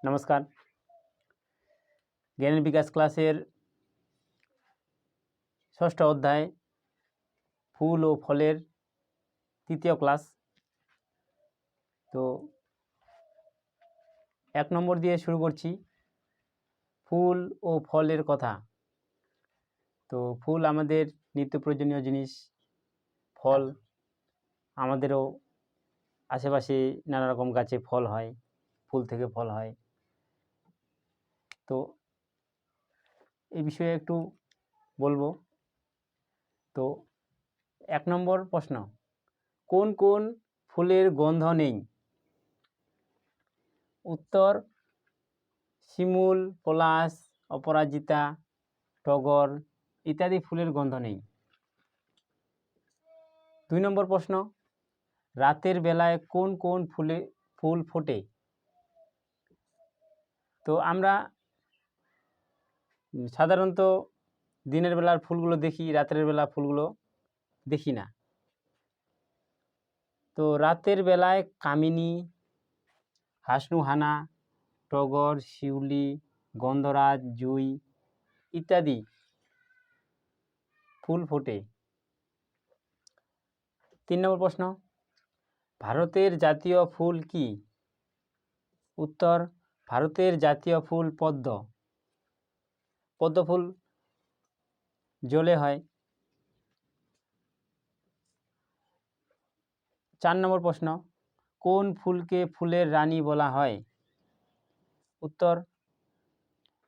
নমস্কার। জ্ঞানের বিকাশ ক্লাসের ষষ্ঠ অধ্যায় ফুল ও ফলের তৃতীয় ক্লাস। তো 1 নম্বর দিয়ে শুরু করছি, ফুল ও ফলের কথা। তো ফুল আমাদের নিত্য প্রয়োজনীয় জিনিস, ফল আমাদেরও আশেপাশে নানা রকম গাছে ফল হয়, ফুল থেকে ফল হয়। তো এই বিষয়ে একটু বলবো। তো 1 নম্বর প্রশ্ন, কোন কোন ফুলের গন্ধ নেই? উত্তর, শিমুল, পলাশ, অপরাজিতা, টগর ইত্যাদি ফুলের গন্ধ নেই। 2 নম্বর প্রশ্ন, রাতের বেলায় কোন কোন ফুল ফোটে? তো আমরা সাধারণত দিনের বেলার ফুলগুলো দেখি, রাতের বেলা ফুলগুলো দেখি না। তো রাতের বেলায় কামিনী, হাসনুহানা, টগর, শিউলি, গন্ধরাজ, জুই ইত্যাদি ফুল ফোটে। 3 নম্বর প্রশ্ন, ভারতের জাতীয় ফুল কি? উত্তর, ভারতের জাতীয় ফুল পদ্ম। পদ্ম ফুল জলে হয়। 4 নম্বর প্রশ্ন, কোন ফুলকে ফুলের রানী বলা হয়? উত্তর,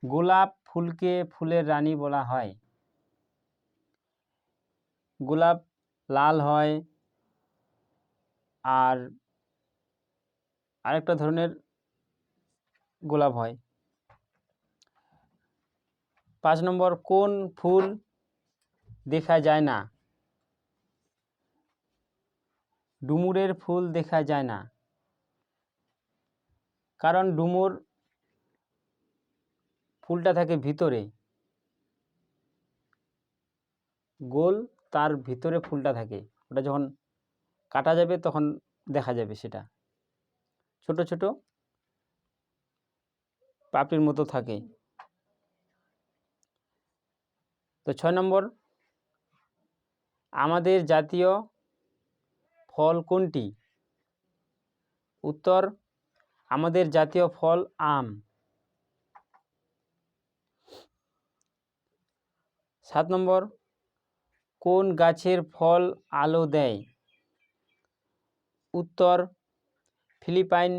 গোলাপ ফুলকে ফুলের রানী বলা হয়। গোলাপ লাল হয়, আর আরেকটা ধরনের গোলাপ হয়। 5 নম্বর, কোন ফুল দেখা যায় না? ডুমুরের ফুল দেখা যায় না, কারণ ডুমুর ফুলটা থাকে ভিতরে, গোল, তার ভিতরে ফুলটা থাকে। ওটা যখন কাটা যাবে তখন দেখা যাবে, সেটা ছোট ছোট পাপড়ির মতো থাকে। তো 6 নম্বর, আমাদের জাতীয় ফল কোনটি? উত্তর, আমাদের জাতীয় ফল আম। 7 নম্বর, কোন গাছের ফল আলো দেয়? উত্তর, ফিলিপাইন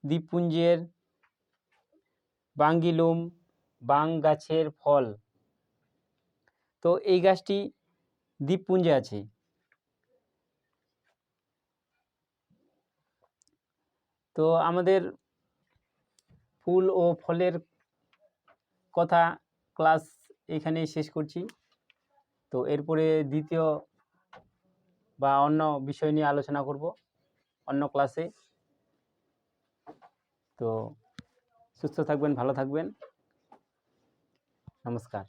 দ্বীপপুঞ্জের বাঙ্গিলুম বাং গাছের ফল। তো এই গাছটি দ্বীপপুঞ্জে আছে। তো আমাদের ফুল ও ফলের কথা ক্লাস এখানেই শেষ করছি। তো এরপরে দ্বিতীয় বা অন্য বিষয় নিয়ে আলোচনা করব অন্য ক্লাসে। তো সুস্থ থাকবেন, ভালো থাকবেন। নমস্কার।